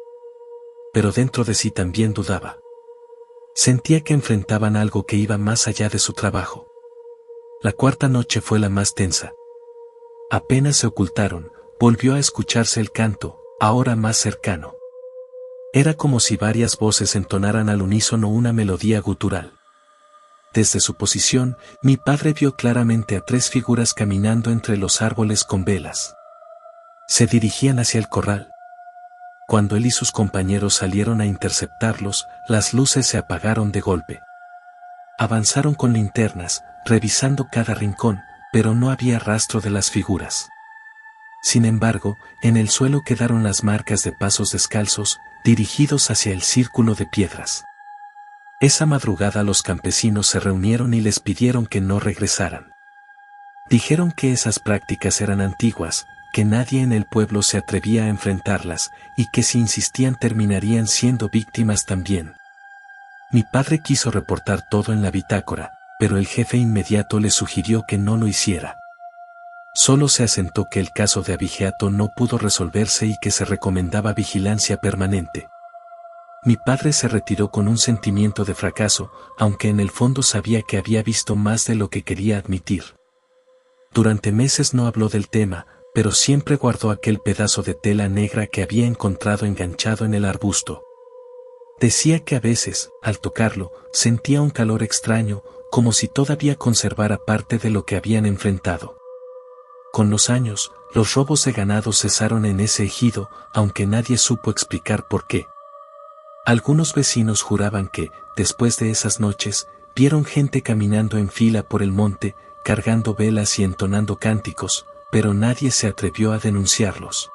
Pero dentro de sí también dudaba. Sentía que enfrentaban algo que iba más allá de su trabajo. La cuarta noche fue la más tensa. Apenas se ocultaron, volvió a escucharse el canto, ahora más cercano. Era como si varias voces entonaran al unísono una melodía gutural. Desde su posición, mi padre vio claramente a 3 figuras caminando entre los árboles con velas. Se dirigían hacia el corral. Cuando él y sus compañeros salieron a interceptarlos, las luces se apagaron de golpe. Avanzaron con linternas, revisando cada rincón, pero no había rastro de las figuras. Sin embargo, en el suelo quedaron las marcas de pasos descalzos, dirigidos hacia el círculo de piedras. Esa madrugada los campesinos se reunieron y les pidieron que no regresaran. Dijeron que esas prácticas eran antiguas, que nadie en el pueblo se atrevía a enfrentarlas, y que si insistían terminarían siendo víctimas también. Mi padre quiso reportar todo en la bitácora, pero el jefe inmediato le sugirió que no lo hiciera. Solo se asentó que el caso de Abigeato no pudo resolverse y que se recomendaba vigilancia permanente. Mi padre se retiró con un sentimiento de fracaso, aunque en el fondo sabía que había visto más de lo que quería admitir. Durante meses no habló del tema, pero siempre guardó aquel pedazo de tela negra que había encontrado enganchado en el arbusto. Decía que a veces, al tocarlo, sentía un calor extraño, como si todavía conservara parte de lo que habían enfrentado. Con los años, los robos de ganado cesaron en ese ejido, aunque nadie supo explicar por qué. Algunos vecinos juraban que, después de esas noches, vieron gente caminando en fila por el monte, cargando velas y entonando cánticos, pero nadie se atrevió a denunciarlos.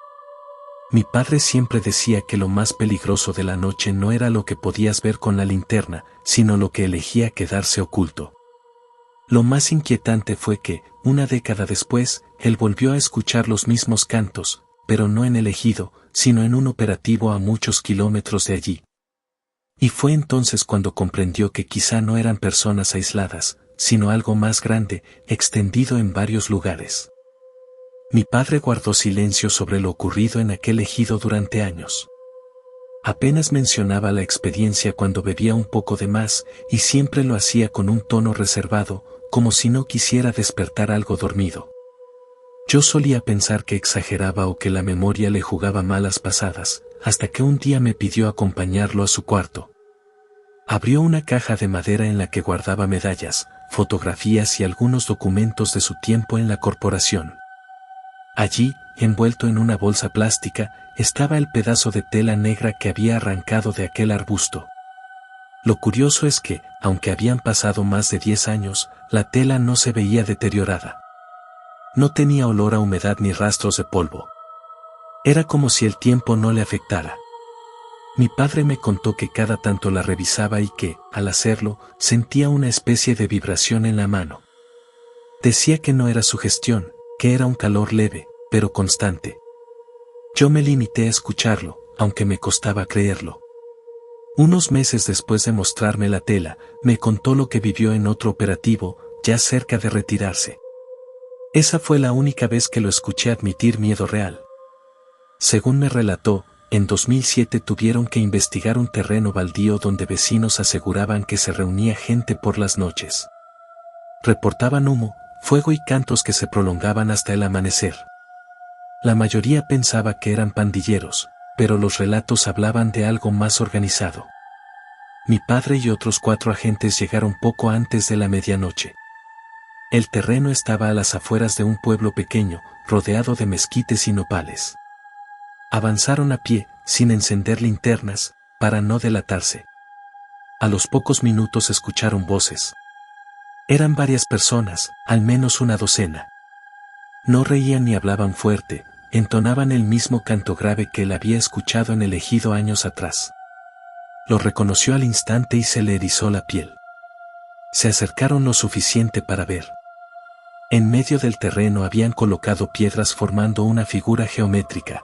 Mi padre siempre decía que lo más peligroso de la noche no era lo que podías ver con la linterna, sino lo que elegía quedarse oculto. Lo más inquietante fue que, una década después, él volvió a escuchar los mismos cantos, pero no en el ejido, sino en un operativo a muchos kilómetros de allí. Y fue entonces cuando comprendió que quizá no eran personas aisladas, sino algo más grande, extendido en varios lugares. Mi padre guardó silencio sobre lo ocurrido en aquel ejido durante años. Apenas mencionaba la experiencia cuando bebía un poco de más, y siempre lo hacía con un tono reservado, como si no quisiera despertar algo dormido. Yo solía pensar que exageraba o que la memoria le jugaba malas pasadas, hasta que un día me pidió acompañarlo a su cuarto. Abrió una caja de madera en la que guardaba medallas, fotografías y algunos documentos de su tiempo en la corporación. Allí, envuelto en una bolsa plástica, estaba el pedazo de tela negra que había arrancado de aquel arbusto. Lo curioso es que, aunque habían pasado más de 10 años, la tela no se veía deteriorada. No tenía olor a humedad ni rastros de polvo. Era como si el tiempo no le afectara. Mi padre me contó que cada tanto la revisaba y que, al hacerlo, sentía una especie de vibración en la mano. Decía que no era sugestión, que era un calor leve, pero constante. Yo me limité a escucharlo, aunque me costaba creerlo. Unos meses después de mostrarme la tela, me contó lo que vivió en otro operativo, ya cerca de retirarse. Esa fue la única vez que lo escuché admitir miedo real. Según me relató, en 2007 tuvieron que investigar un terreno baldío donde vecinos aseguraban que se reunía gente por las noches. Reportaban humo, fuego y cantos que se prolongaban hasta el amanecer. La mayoría pensaba que eran pandilleros, pero los relatos hablaban de algo más organizado. Mi padre y otros 4 agentes llegaron poco antes de la medianoche. El terreno estaba a las afueras de un pueblo pequeño, rodeado de mezquites y nopales. Avanzaron a pie, sin encender linternas, para no delatarse. A los pocos minutos escucharon voces. Eran varias personas, al menos una docena. No reían ni hablaban fuerte, entonaban el mismo canto grave que él había escuchado en el ejido años atrás. Lo reconoció al instante y se le erizó la piel. Se acercaron lo suficiente para ver. En medio del terreno habían colocado piedras formando una figura geométrica.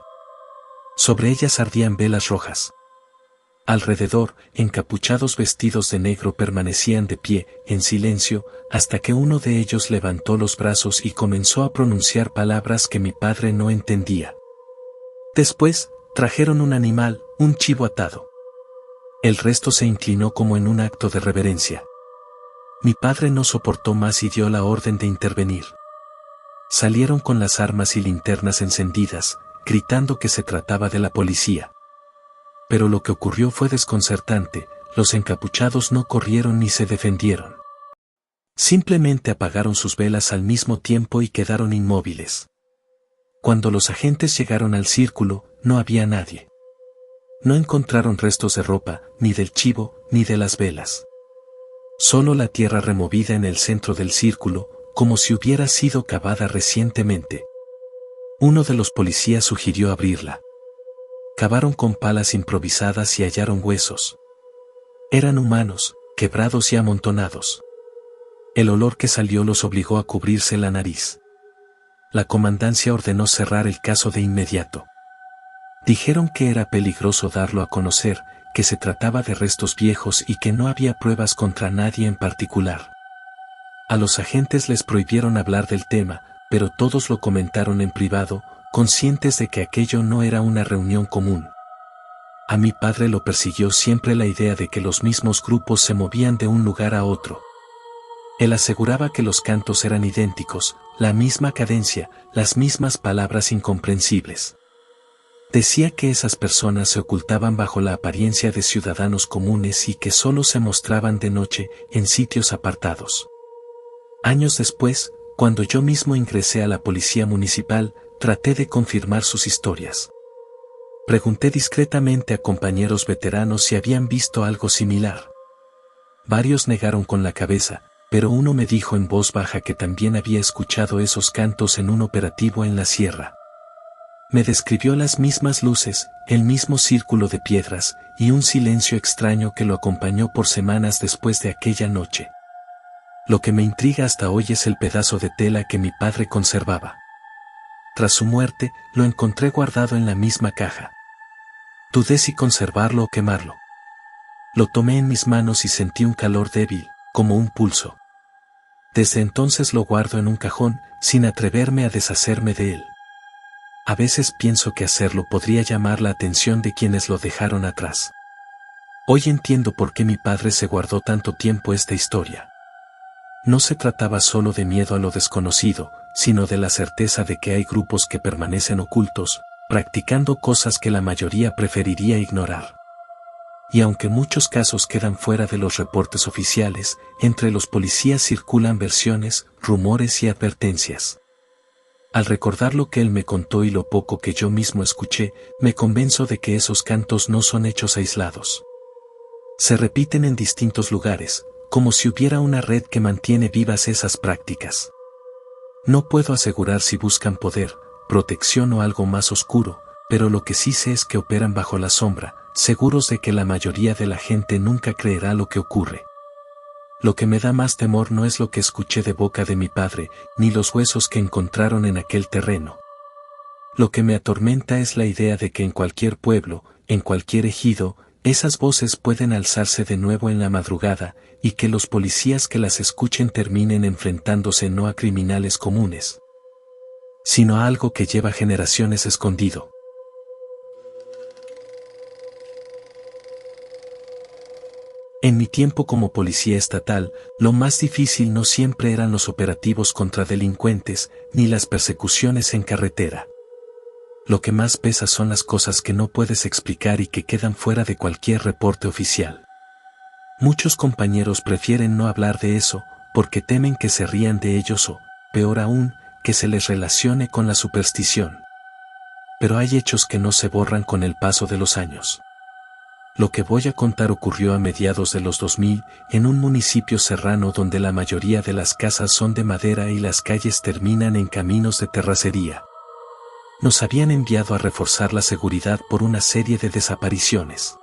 Sobre ellas ardían velas rojas. Alrededor, encapuchados vestidos de negro permanecían de pie, en silencio, hasta que uno de ellos levantó los brazos y comenzó a pronunciar palabras que mi padre no entendía. Después, trajeron un animal, un chivo atado. El resto se inclinó como en un acto de reverencia. Mi padre no soportó más y dio la orden de intervenir. Salieron con las armas y linternas encendidas, gritando que se trataba de la policía. Pero lo que ocurrió fue desconcertante, los encapuchados no corrieron ni se defendieron. Simplemente apagaron sus velas al mismo tiempo y quedaron inmóviles. Cuando los agentes llegaron al círculo, no había nadie. No encontraron restos de ropa, ni del chivo, ni de las velas. Solo la tierra removida en el centro del círculo, como si hubiera sido cavada recientemente. Uno de los policías sugirió abrirla. Cavaron con palas improvisadas y hallaron huesos. Eran humanos, quebrados y amontonados. El olor que salió los obligó a cubrirse la nariz. La comandancia ordenó cerrar el caso de inmediato. Dijeron que era peligroso darlo a conocer, que se trataba de restos viejos y que no había pruebas contra nadie en particular. A los agentes les prohibieron hablar del tema, pero todos lo comentaron en privado, conscientes de que aquello no era una reunión común. A mi padre lo persiguió siempre la idea de que los mismos grupos se movían de un lugar a otro. Él aseguraba que los cantos eran idénticos, la misma cadencia, las mismas palabras incomprensibles. Decía que esas personas se ocultaban bajo la apariencia de ciudadanos comunes y que solo se mostraban de noche, en sitios apartados. Años después, cuando yo mismo ingresé a la policía municipal, traté de confirmar sus historias. Pregunté discretamente a compañeros veteranos si habían visto algo similar. Varios negaron con la cabeza, pero uno me dijo en voz baja que también había escuchado esos cantos en un operativo en la sierra. Me describió las mismas luces, el mismo círculo de piedras, y un silencio extraño que lo acompañó por semanas después de aquella noche. Lo que me intriga hasta hoy es el pedazo de tela que mi padre conservaba. Tras su muerte, lo encontré guardado en la misma caja. Dudé si conservarlo o quemarlo. Lo tomé en mis manos y sentí un calor débil, como un pulso. Desde entonces lo guardo en un cajón, sin atreverme a deshacerme de él. A veces pienso que hacerlo podría llamar la atención de quienes lo dejaron atrás. Hoy entiendo por qué mi padre se guardó tanto tiempo esta historia. No se trataba solo de miedo a lo desconocido, sino de la certeza de que hay grupos que permanecen ocultos, practicando cosas que la mayoría preferiría ignorar. Y aunque muchos casos quedan fuera de los reportes oficiales, entre los policías circulan versiones, rumores y advertencias. Al recordar lo que él me contó y lo poco que yo mismo escuché, me convenzo de que esos cantos no son hechos aislados. Se repiten en distintos lugares, como si hubiera una red que mantiene vivas esas prácticas. No puedo asegurar si buscan poder, protección o algo más oscuro, pero lo que sí sé es que operan bajo la sombra, seguros de que la mayoría de la gente nunca creerá lo que ocurre. Lo que me da más temor no es lo que escuché de boca de mi padre, ni los huesos que encontraron en aquel terreno. Lo que me atormenta es la idea de que en cualquier pueblo, en cualquier ejido, esas voces pueden alzarse de nuevo en la madrugada, y que los policías que las escuchen terminen enfrentándose no a criminales comunes, sino a algo que lleva generaciones escondido. En mi tiempo como policía estatal, lo más difícil no siempre eran los operativos contra delincuentes, ni las persecuciones en carretera. Lo que más pesa son las cosas que no puedes explicar y que quedan fuera de cualquier reporte oficial. Muchos compañeros prefieren no hablar de eso, porque temen que se rían de ellos o, peor aún, que se les relacione con la superstición. Pero hay hechos que no se borran con el paso de los años. Lo que voy a contar ocurrió a mediados de los 2000, en un municipio serrano donde la mayoría de las casas son de madera y las calles terminan en caminos de terracería. Nos habían enviado a reforzar la seguridad por una serie de desapariciones.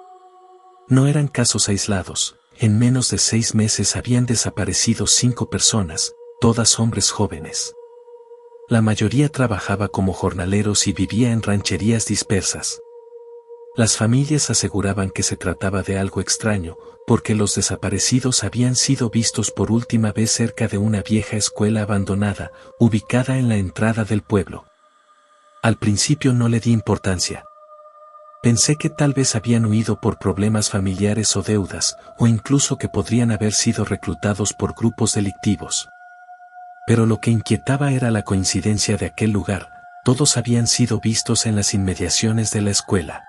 No eran casos aislados, en menos de 6 meses habían desaparecido 5 personas, todas hombres jóvenes. La mayoría trabajaba como jornaleros y vivía en rancherías dispersas. Las familias aseguraban que se trataba de algo extraño, porque los desaparecidos habían sido vistos por última vez cerca de una vieja escuela abandonada, ubicada en la entrada del pueblo. Al principio no le di importancia. Pensé que tal vez habían huido por problemas familiares o deudas, o incluso que podrían haber sido reclutados por grupos delictivos. Pero lo que inquietaba era la coincidencia de aquel lugar, todos habían sido vistos en las inmediaciones de la escuela.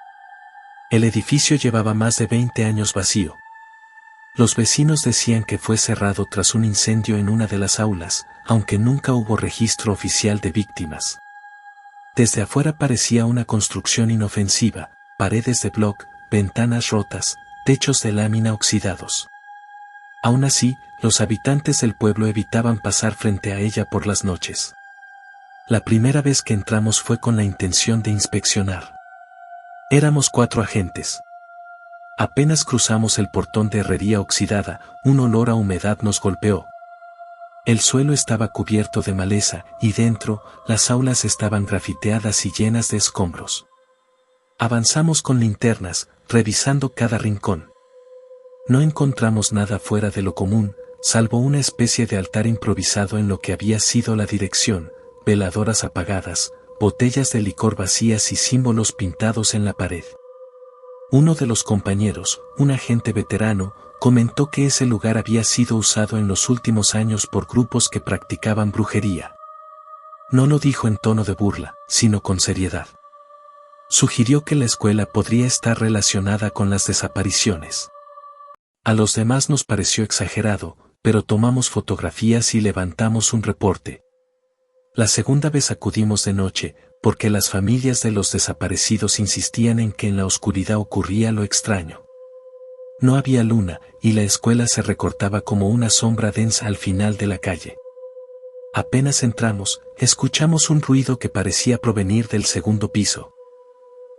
El edificio llevaba más de 20 años vacío. Los vecinos decían que fue cerrado tras un incendio en una de las aulas, aunque nunca hubo registro oficial de víctimas. Desde afuera parecía una construcción inofensiva, paredes de bloc, ventanas rotas, techos de lámina oxidados. Aún así, los habitantes del pueblo evitaban pasar frente a ella por las noches. La primera vez que entramos fue con la intención de inspeccionar. Éramos 4 agentes. Apenas cruzamos el portón de herrería oxidada, un olor a humedad nos golpeó. El suelo estaba cubierto de maleza, y dentro, las aulas estaban grafiteadas y llenas de escombros. Avanzamos con linternas, revisando cada rincón. No encontramos nada fuera de lo común, salvo una especie de altar improvisado en lo que había sido la dirección, veladoras apagadas, botellas de licor vacías y símbolos pintados en la pared. Uno de los compañeros, un agente veterano, comentó que ese lugar había sido usado en los últimos años por grupos que practicaban brujería. No lo dijo en tono de burla, sino con seriedad. Sugirió que la escuela podría estar relacionada con las desapariciones. A los demás nos pareció exagerado, pero tomamos fotografías y levantamos un reporte. La segunda vez acudimos de noche, porque las familias de los desaparecidos insistían en que en la oscuridad ocurría lo extraño. No había luna, y la escuela se recortaba como una sombra densa al final de la calle. Apenas entramos, escuchamos un ruido que parecía provenir del segundo piso.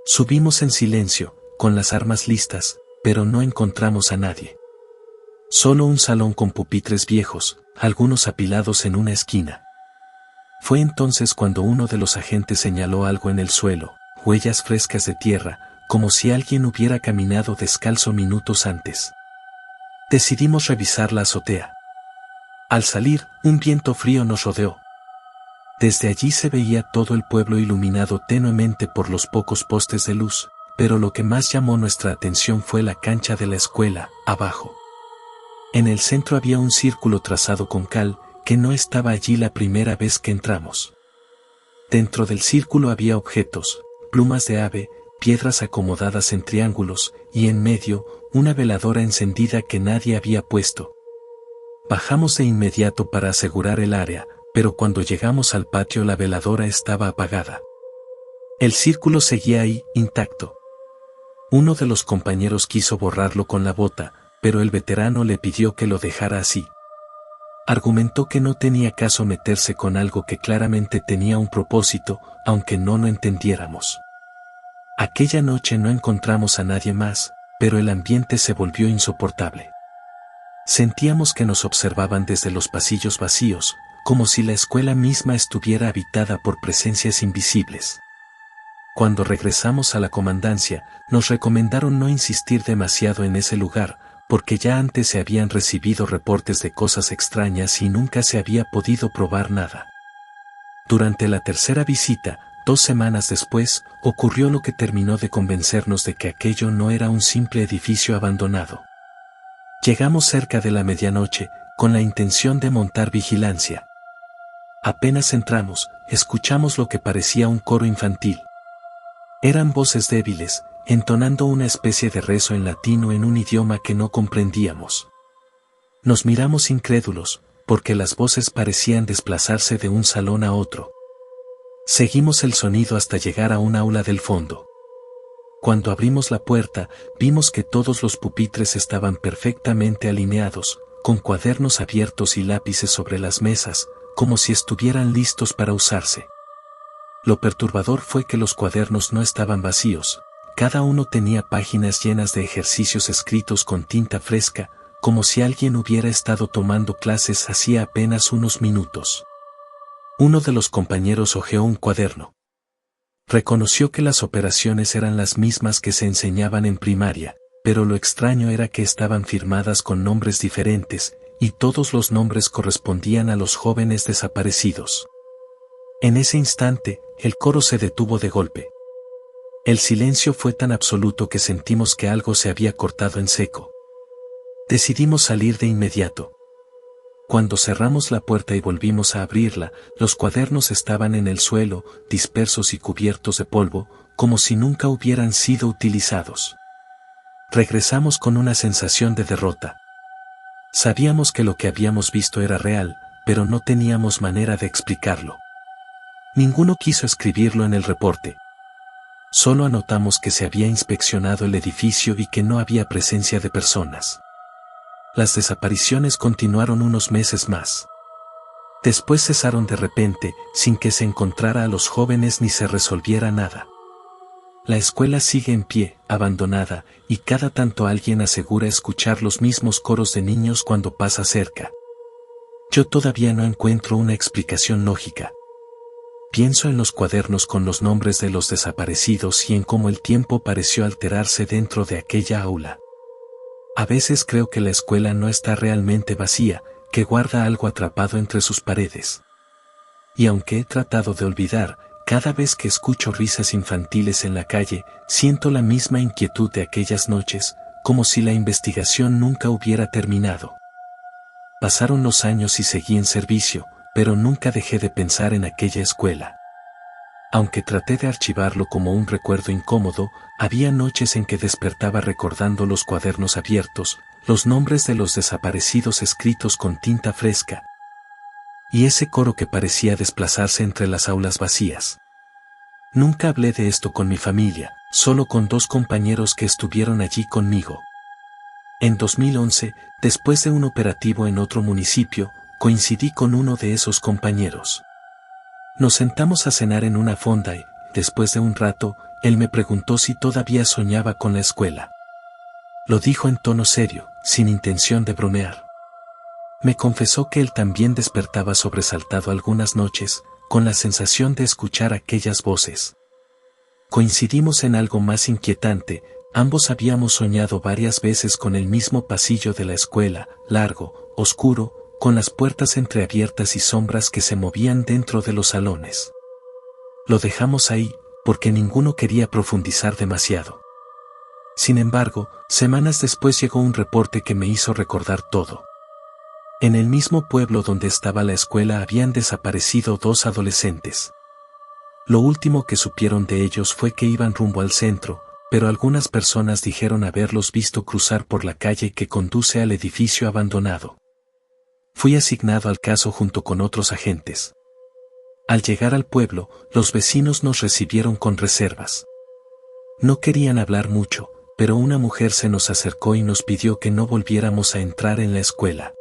Subimos en silencio, con las armas listas, pero no encontramos a nadie. Solo un salón con pupitres viejos, algunos apilados en una esquina. Fue entonces cuando uno de los agentes señaló algo en el suelo, huellas frescas de tierra, como si alguien hubiera caminado descalzo minutos antes. Decidimos revisar la azotea. Al salir, un viento frío nos rodeó. Desde allí se veía todo el pueblo iluminado tenuemente por los pocos postes de luz, pero lo que más llamó nuestra atención fue la cancha de la escuela, abajo. En el centro había un círculo trazado con cal, que no estaba allí la primera vez que entramos. Dentro del círculo había objetos, plumas de ave, piedras acomodadas en triángulos, y en medio, una veladora encendida que nadie había puesto. Bajamos de inmediato para asegurar el área, pero cuando llegamos al patio la veladora estaba apagada. El círculo seguía ahí, intacto. Uno de los compañeros quiso borrarlo con la bota, pero el veterano le pidió que lo dejara así. Argumentó que no tenía caso meterse con algo que claramente tenía un propósito, aunque no lo entendiéramos. Aquella noche no encontramos a nadie más, pero el ambiente se volvió insoportable. Sentíamos que nos observaban desde los pasillos vacíos, como si la escuela misma estuviera habitada por presencias invisibles. Cuando regresamos a la comandancia, nos recomendaron no insistir demasiado en ese lugar, porque ya antes se habían recibido reportes de cosas extrañas y nunca se había podido probar nada. Durante la tercera visita, 2 semanas después, ocurrió lo que terminó de convencernos de que aquello no era un simple edificio abandonado. Llegamos cerca de la medianoche, con la intención de montar vigilancia. Apenas entramos, escuchamos lo que parecía un coro infantil. Eran voces débiles, entonando una especie de rezo en latino en un idioma que no comprendíamos. Nos miramos incrédulos, porque las voces parecían desplazarse de un salón a otro. Seguimos el sonido hasta llegar a un aula del fondo. Cuando abrimos la puerta, vimos que todos los pupitres estaban perfectamente alineados, con cuadernos abiertos y lápices sobre las mesas, como si estuvieran listos para usarse. Lo perturbador fue que los cuadernos no estaban vacíos, cada uno tenía páginas llenas de ejercicios escritos con tinta fresca, como si alguien hubiera estado tomando clases hacía apenas unos minutos. Uno de los compañeros hojeó un cuaderno. Reconoció que las operaciones eran las mismas que se enseñaban en primaria, pero lo extraño era que estaban firmadas con nombres diferentes, y todos los nombres correspondían a los jóvenes desaparecidos. En ese instante, el coro se detuvo de golpe. El silencio fue tan absoluto que sentimos que algo se había cortado en seco. Decidimos salir de inmediato. Cuando cerramos la puerta y volvimos a abrirla, los cuadernos estaban en el suelo, dispersos y cubiertos de polvo, como si nunca hubieran sido utilizados. Regresamos con una sensación de derrota. Sabíamos que lo que habíamos visto era real, pero no teníamos manera de explicarlo. Ninguno quiso escribirlo en el reporte. Solo anotamos que se había inspeccionado el edificio y que no había presencia de personas. Las desapariciones continuaron unos meses más. Después cesaron de repente, sin que se encontrara a los jóvenes ni se resolviera nada. La escuela sigue en pie, abandonada, y cada tanto alguien asegura escuchar los mismos coros de niños cuando pasa cerca. Yo todavía no encuentro una explicación lógica. Pienso en los cuadernos con los nombres de los desaparecidos y en cómo el tiempo pareció alterarse dentro de aquella aula. A veces creo que la escuela no está realmente vacía, que guarda algo atrapado entre sus paredes. Y aunque he tratado de olvidar, cada vez que escucho risas infantiles en la calle, siento la misma inquietud de aquellas noches, como si la investigación nunca hubiera terminado. Pasaron los años y seguí en servicio, pero nunca dejé de pensar en aquella escuela. Aunque traté de archivarlo como un recuerdo incómodo, había noches en que despertaba recordando los cuadernos abiertos, los nombres de los desaparecidos escritos con tinta fresca, y ese coro que parecía desplazarse entre las aulas vacías. Nunca hablé de esto con mi familia, solo con 2 compañeros que estuvieron allí conmigo. En 2011, después de un operativo en otro municipio, coincidí con uno de esos compañeros. Nos sentamos a cenar en una fonda y, después de un rato, él me preguntó si todavía soñaba con la escuela. Lo dijo en tono serio, sin intención de bromear. Me confesó que él también despertaba sobresaltado algunas noches, con la sensación de escuchar aquellas voces. Coincidimos en algo más inquietante, ambos habíamos soñado varias veces con el mismo pasillo de la escuela, largo, oscuro, con las puertas entreabiertas y sombras que se movían dentro de los salones. Lo dejamos ahí, porque ninguno quería profundizar demasiado. Sin embargo, semanas después llegó un reporte que me hizo recordar todo. En el mismo pueblo donde estaba la escuela habían desaparecido 2 adolescentes. Lo último que supieron de ellos fue que iban rumbo al centro, pero algunas personas dijeron haberlos visto cruzar por la calle que conduce al edificio abandonado. Fui asignado al caso junto con otros agentes. Al llegar al pueblo, los vecinos nos recibieron con reservas. No querían hablar mucho, pero una mujer se nos acercó y nos pidió que no volviéramos a entrar en la escuela.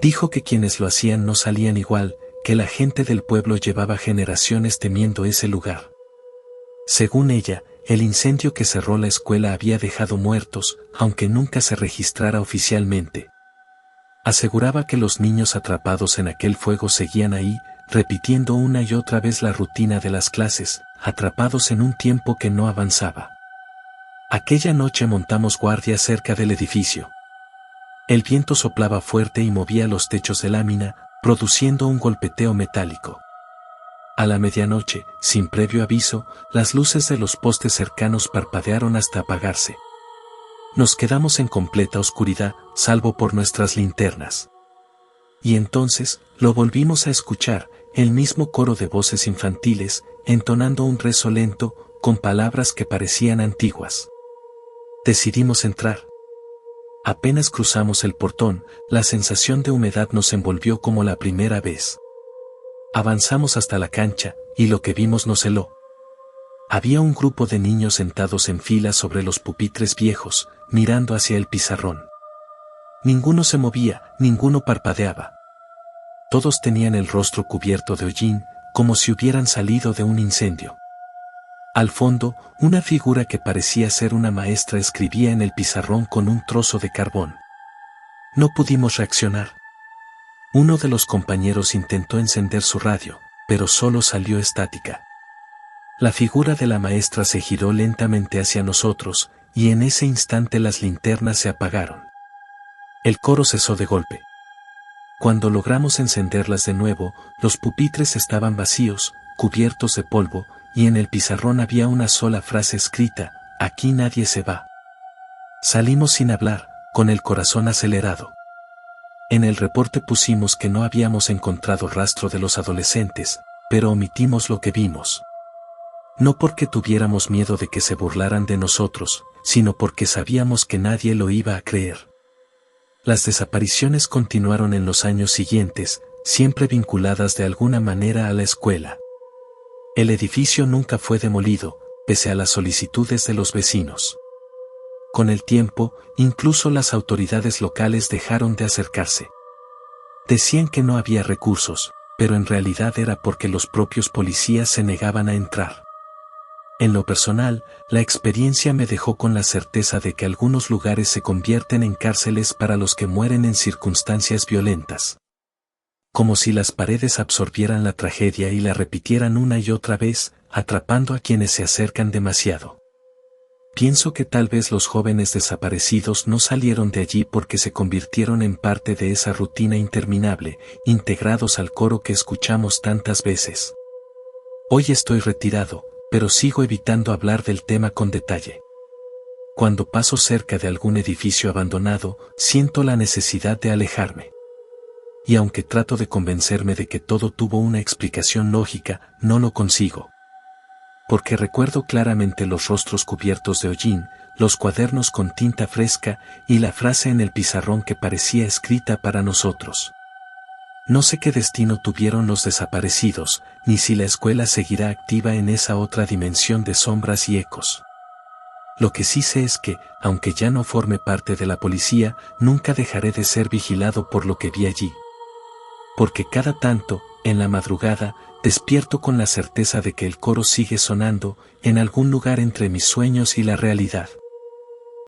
Dijo que quienes lo hacían no salían igual, que la gente del pueblo llevaba generaciones temiendo ese lugar. Según ella, el incendio que cerró la escuela había dejado muertos, aunque nunca se registrara oficialmente. Aseguraba que los niños atrapados en aquel fuego seguían ahí, repitiendo una y otra vez la rutina de las clases, atrapados en un tiempo que no avanzaba. Aquella noche montamos guardia cerca del edificio. El viento soplaba fuerte y movía los techos de lámina, produciendo un golpeteo metálico. A la medianoche, sin previo aviso, las luces de los postes cercanos parpadearon hasta apagarse. Nos quedamos en completa oscuridad, salvo por nuestras linternas. Y entonces, lo volvimos a escuchar, el mismo coro de voces infantiles, entonando un rezo lento, con palabras que parecían antiguas. Decidimos entrar. Apenas cruzamos el portón, la sensación de humedad nos envolvió como la primera vez. Avanzamos hasta la cancha, y lo que vimos nos heló. Había un grupo de niños sentados en fila sobre los pupitres viejos, mirando hacia el pizarrón. Ninguno se movía, ninguno parpadeaba. Todos tenían el rostro cubierto de hollín, como si hubieran salido de un incendio. Al fondo, una figura que parecía ser una maestra escribía en el pizarrón con un trozo de carbón. No pudimos reaccionar. Uno de los compañeros intentó encender su radio, pero solo salió estática. La figura de la maestra se giró lentamente hacia nosotros, y en ese instante las linternas se apagaron. El coro cesó de golpe. Cuando logramos encenderlas de nuevo, los pupitres estaban vacíos, cubiertos de polvo, y en el pizarrón había una sola frase escrita: aquí nadie se va. Salimos sin hablar, con el corazón acelerado. En el reporte pusimos que no habíamos encontrado rastro de los adolescentes, pero omitimos lo que vimos. No porque tuviéramos miedo de que se burlaran de nosotros, sino porque sabíamos que nadie lo iba a creer. Las desapariciones continuaron en los años siguientes, siempre vinculadas de alguna manera a la escuela. El edificio nunca fue demolido, pese a las solicitudes de los vecinos. Con el tiempo, incluso las autoridades locales dejaron de acercarse. Decían que no había recursos, pero en realidad era porque los propios policías se negaban a entrar. En lo personal, la experiencia me dejó con la certeza de que algunos lugares se convierten en cárceles para los que mueren en circunstancias violentas. Como si las paredes absorbieran la tragedia y la repitieran una y otra vez, atrapando a quienes se acercan demasiado. Pienso que tal vez los jóvenes desaparecidos no salieron de allí porque se convirtieron en parte de esa rutina interminable, integrados al coro que escuchamos tantas veces. Hoy estoy retirado, pero sigo evitando hablar del tema con detalle. Cuando paso cerca de algún edificio abandonado, siento la necesidad de alejarme. Y aunque trato de convencerme de que todo tuvo una explicación lógica, no lo consigo. Porque recuerdo claramente los rostros cubiertos de hollín, los cuadernos con tinta fresca y la frase en el pizarrón que parecía escrita para nosotros. No sé qué destino tuvieron los desaparecidos, ni si la escuela seguirá activa en esa otra dimensión de sombras y ecos. Lo que sí sé es que, aunque ya no forme parte de la policía, nunca dejaré de ser vigilado por lo que vi allí. Porque cada tanto, en la madrugada, despierto con la certeza de que el coro sigue sonando, en algún lugar entre mis sueños y la realidad.